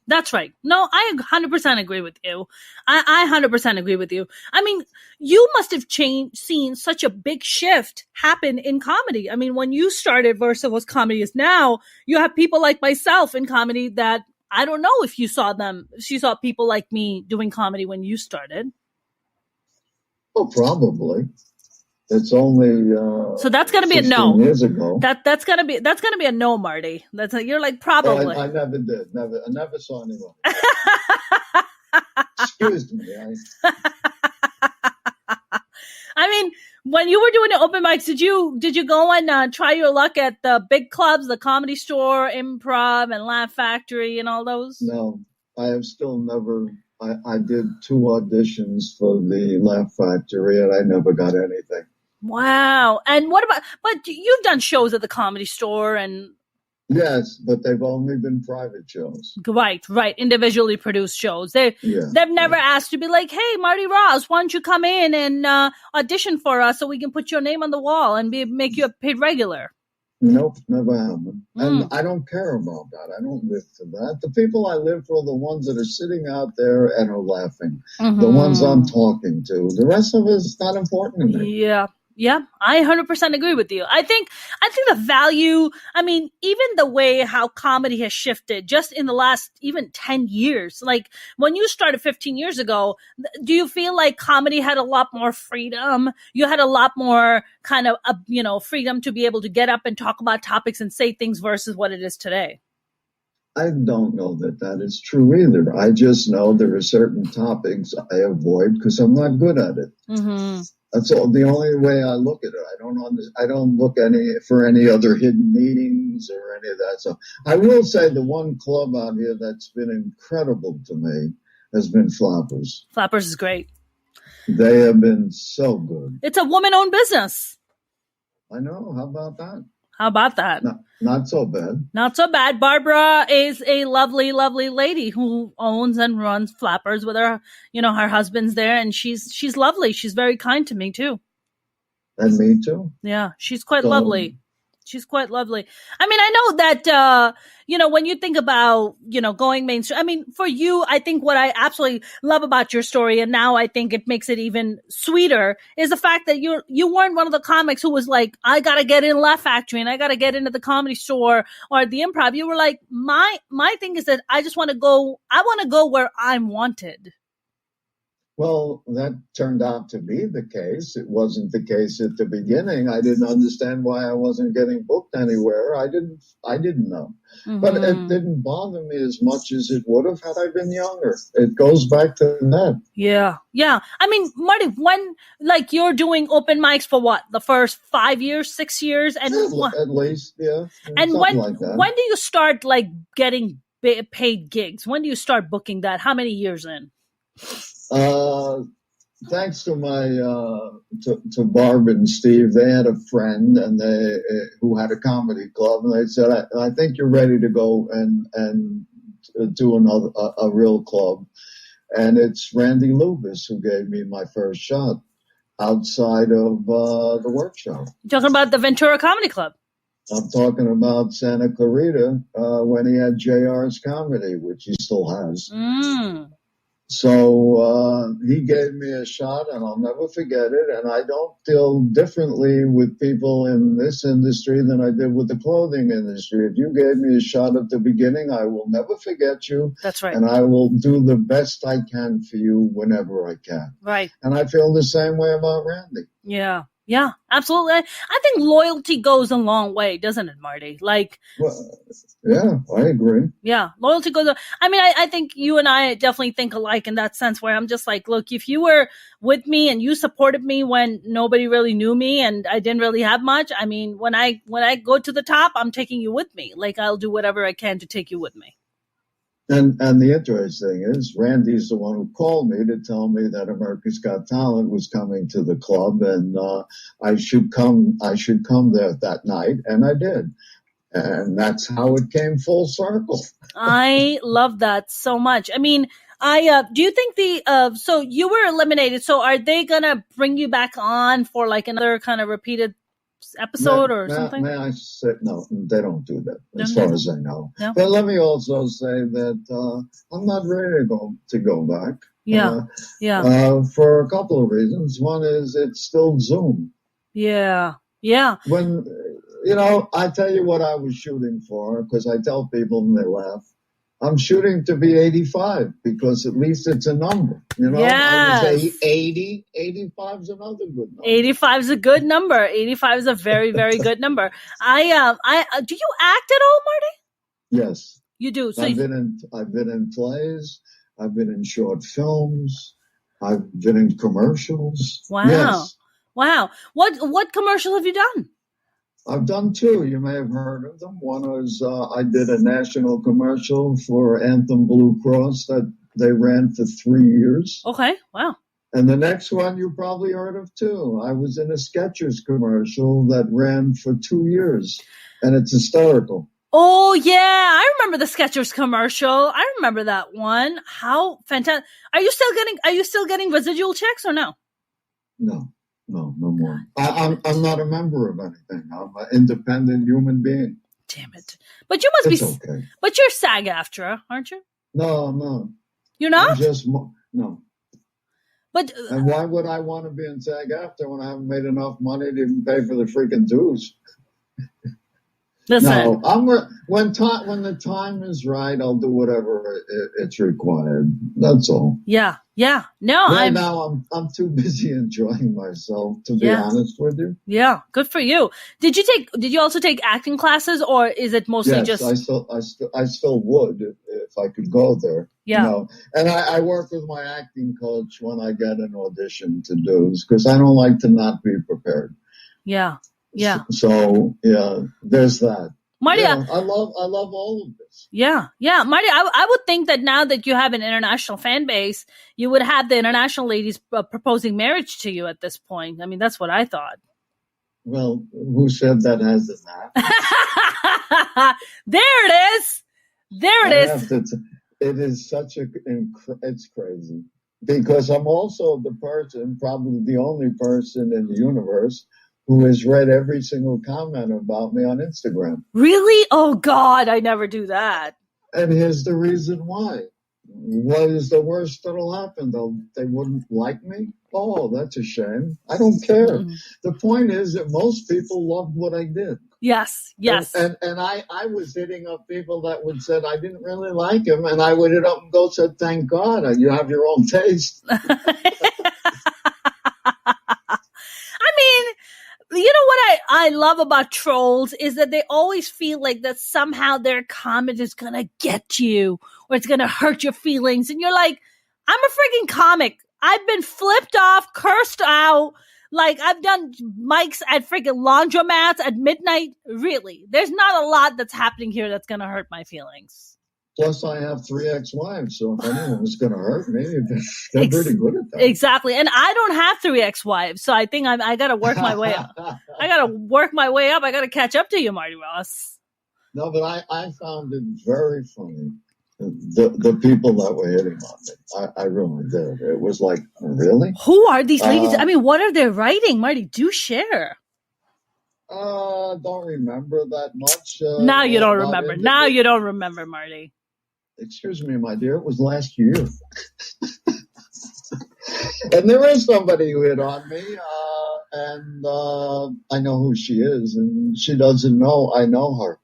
No, I 100% agree with you. I 100% agree with you. I mean, you must have seen such a big shift happen in comedy. I mean, when you started versus what comedy is now, you have people like myself in comedy that I don't know if you saw people like me doing comedy when you started. Oh, probably. It's only so that's gonna be a no. Years ago. That's gonna be a no, Marty. You're like probably. I never did. I never saw anyone. Excuse me. I mean, when you were doing the open mics, did you go and try your luck at the big clubs, the Comedy Store, Improv, and Laugh Factory, and all those? No, I have still never. I did 2 auditions for the Laugh Factory, and I never got anything. Wow. And but you've done shows at the Comedy Store and... Yes, but they've only been private shows. Right. Individually produced shows. They've never asked to be like, hey, Marty Ross, why don't you come in and audition for us so we can put your name on the wall and make you a paid regular? Nope, never happened. And I don't care about that. I don't live for that. The people I live for are the ones that are sitting out there and are laughing. Mm-hmm. The ones I'm talking to. The rest of it is not important to me. Yeah, I 100% agree with you. I think the value, I mean, even the way how comedy has shifted just in the last even 10 years, like when you started 15 years ago, do you feel like comedy had a lot more freedom? You had a lot more kind of, freedom to be able to get up and talk about topics and say things versus what it is today? I don't know that is true either. I just know there are certain topics I avoid because I'm not good at it. Mm-hmm. That's all. The only way I look at it. I don't look for any other hidden meanings or any of that stuff. I will say the one club out here that's been incredible to me has been Flappers. Flappers is great. They have been so good. It's a woman-owned business. I know. How about that? Not so bad. Not so bad. Barbara is a lovely, lovely lady who owns and runs Flappers with her, her husband's there, and she's lovely. She's very kind to me too. And me too. Yeah, she's quite lovely. She's quite lovely. I mean, I know that, when you think about, going mainstream, I mean, for you, I think what I absolutely love about your story, and now I think it makes it even sweeter, is the fact that you weren't one of the comics who was like, I got to get in Laugh Factory and I got to get into the Comedy Store or the Improv. You were like, my thing is that I want to go where I'm wanted. Well, that turned out to be the case. It wasn't the case at the beginning. I didn't understand why I wasn't getting booked anywhere. I didn't know. Mm-hmm. But it didn't bother me as much as it would have had I been younger. It goes back to that. Yeah. I mean, Marty, when, you're doing open mics for what? The first 5 years, 6 years? And at least, yeah. And when do you start, getting paid gigs? When do you start booking that? How many years in? Thanks to my to Barb and Steve, they had a friend and who had a comedy club, and they said, "I think you're ready to go and do a real club." And it's Randy Lubis who gave me my first shot outside of the workshop. You're talking about the Ventura Comedy Club? I'm talking about Santa Clarita when he had JR's Comedy, which he still has. So he gave me a shot, and I'll never forget it. And I don't deal differently with people in this industry than I did with the clothing industry. If you gave me a shot at the beginning, I will never forget you. That's right. And I will do the best I can for you whenever I can. Right. And I feel the same way about Randy. Yeah. Yeah, absolutely. I think loyalty goes a long way, doesn't it, Marty? Like, well, yeah, I agree. Yeah, loyalty goes. I mean, I think you and I definitely think alike in that sense. Where I'm just like, look, if you were with me and you supported me when nobody really knew me and I didn't really have much, I mean, when I go to the top, I'm taking you with me. Like, I'll do whatever I can to take you with me. And the interesting is, Randy's the one who called me to tell me that America's Got Talent was coming to the club, and I should come there that night, and I did. And that's how it came full circle. I love that so much. I mean, do you think so you were eliminated, so are they gonna bring you back on for like another kind of repeated episode or something? May I say, no, they don't do that as No. far as I know. No? But let me also say that I'm not ready to go back. Yeah. For a couple of reasons. One is it's still Zoom. Yeah. When, I tell you what I was shooting for, because I tell people and they laugh. I'm shooting to be 85 because at least it's a number. Yes. I was 80. 85 is another good number. 85 is a good number. 85 is a very, very good number. Do you act at all, Marty? Yes. You do. So I've been in plays. I've been in short films. I've been in commercials. Wow. Yes. Wow. What commercial have you done? I've done two. You may have heard of them. One was I did a national commercial for Anthem Blue Cross that they ran for 3 years. Okay. Wow. And the next one you probably heard of too. I was in a Skechers commercial that ran for 2 years, and it's hysterical. Oh yeah, I remember the Skechers commercial. I remember that one. How fantastic! Are you still getting residual checks or no? No more. I'm not a member of anything. I'm an independent human being. Damn it! But you must be okay. But you're SAG-AFTRA, aren't you? No. You're not? No. But and why would I want to be in SAG-AFTRA when I haven't made enough money to even pay for the freaking dues? Listen. No, when the time is right, I'll do whatever it's required. That's all. Yeah. No, right now I'm too busy enjoying myself, to be honest with you. Yeah, good for you. Did you also take acting classes, or is it mostly just? I still would if I could go there. Yeah. And I work with my acting coach when I get an audition to do, because I don't like to not be prepared. Yeah. So there's that. Marty, I love all of this. Yeah, Marty. I would think that now that you have an international fan base, you would have the international ladies proposing marriage to you at this point. I mean, that's what I thought. Well, who said that hasn't happened? There it is. It is it's crazy, because I'm also the person, probably the only person in the universe, who has read every single comment about me on Instagram. Really? Oh, God, I never do that. And here's the reason why. What is the worst that'll happen? They wouldn't like me? Oh, that's a shame. I don't care. Mm-hmm. The point is that most people loved what I did. Yes. And I was hitting up people that would say I didn't really like him, and I would hit up and go, said, thank God, you have your own taste. You know what I love about trolls is that they always feel like that somehow their comment is going to get you or it's going to hurt your feelings. And you're like, I'm a freaking comic. I've been flipped off, cursed out. Like, I've done mics at freaking laundromats at midnight. Really, there's not a lot that's happening here that's going to hurt my feelings. Plus, I have 3 ex-wives, so if anyone was going to hurt me, they're pretty good at that. Exactly, and I don't have 3 ex-wives, so I think I got to work my way up. I got to catch up to you, Marty Ross. No, but I found it very funny. The people that were hitting on me, I really did. It was like, really? Who are these ladies? I mean, what are they writing, Marty? Do share. Don't remember that much. Now you don't remember. Now you don't remember, Marty. Excuse me, my dear. It was last year. And there is somebody who hit on me, and I know who she is, and she doesn't know I know her.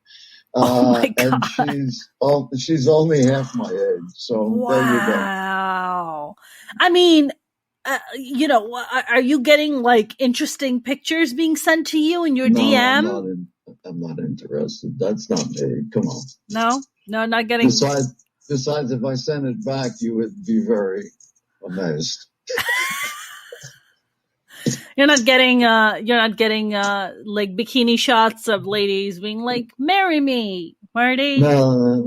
Oh my God. And she's only half my age, so there you go. Wow. I mean, are you getting like interesting pictures being sent to you in your DM? I'm not interested. That's not me. Come on. No, not getting. Besides, if I sent it back, you would be very amazed. You're not getting like bikini shots of ladies being like, "Marry me, Marty." No,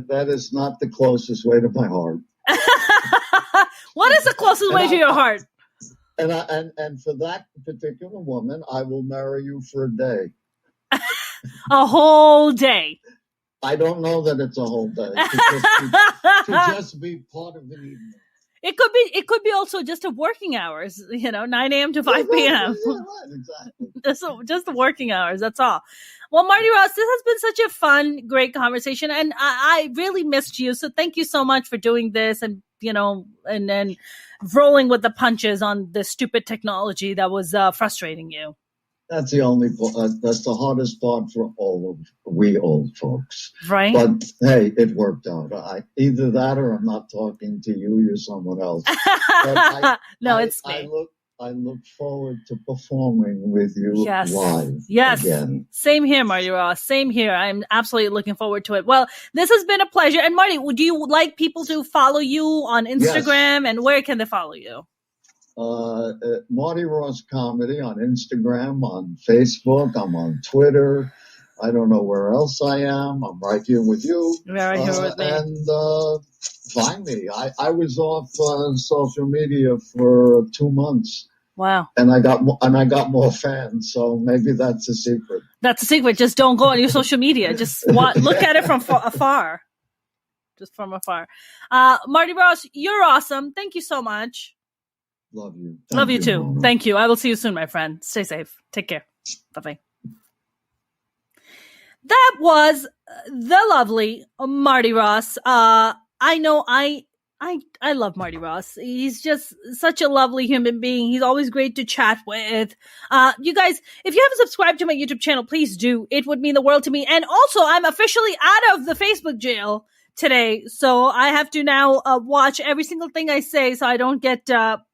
that is not the closest way to my heart. What is the closest way to your heart? And for that particular woman, I will marry you for a day. A whole day. I don't know that it's a whole day. To just be part of an evening. It could be also just a working hours, 9 a.m. to 5 p.m. Yeah, right, exactly. Just the working hours. That's all. Well, Marty Ross, this has been such a fun, great conversation, and I really missed you. So thank you so much for doing this, and and then rolling with the punches on the stupid technology that was frustrating you. That's that's the hardest part for we old folks. Right. But hey, it worked out. Either that or I'm not talking to you, you're someone else. It's me. I look forward to performing with you live. Yes. Again. Same here, Marty Ross. Same here. I'm absolutely looking forward to it. Well, this has been a pleasure. And Marty, do you like people to follow you on Instagram? Yes. And where can they follow you? Marty Ross Comedy on Instagram, on Facebook. I'm on Twitter. I don't know where else I am. I'm right here with you. Right here with me. And find me. I was off social media for 2 months. Wow. And I got more fans, so maybe that's a secret. That's a secret. Just don't go on your social media. Just look at it from afar. Just from afar. Marty Ross, you're awesome. Thank you so much. Love you. Love you too. Mama. Thank you. I will see you soon, my friend. Stay safe. Take care. Bye-bye. That was the lovely Marty Ross. I know I love Marty Ross. He's just such a lovely human being. He's always great to chat with. You guys, if you haven't subscribed to my YouTube channel, please do. It would mean the world to me. And also, I'm officially out of the Facebook jail today. So I have to now watch every single thing I say so I don't get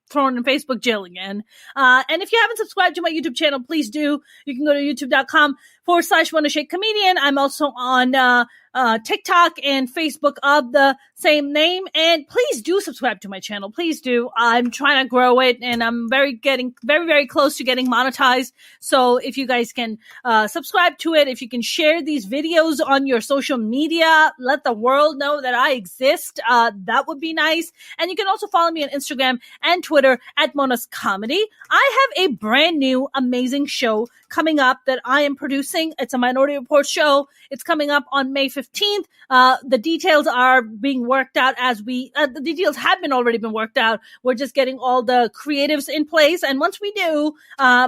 thrown in Facebook jail again. And if you haven't subscribed to my YouTube channel, please do. You can go to youtube.com/Mona Shake Comedian. I'm also on TikTok and Facebook of the same name. And please do subscribe to my channel. Please do. I'm trying to grow it, and I'm getting very, very close to getting monetized. So if you guys can subscribe to it, if you can share these videos on your social media, let the world know that I exist, that would be nice. And you can also follow me on Instagram and Twitter at Mona's Comedy. I have a brand new, amazing show coming up that I am producing. It's a Minority Report show. It's coming up on May 15th. The details are being worked out the details have already been worked out. We're just getting all the creatives in place. And once we do,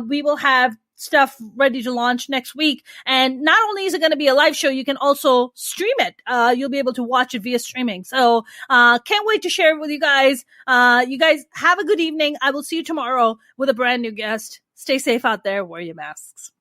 we will have stuff ready to launch next week. And not only is it going to be a live show, you can also stream it. You'll be able to watch it via streaming. So, can't wait to share it with you guys. You guys have a good evening. I will see you tomorrow with a brand new guest. Stay safe out there. Wear your masks.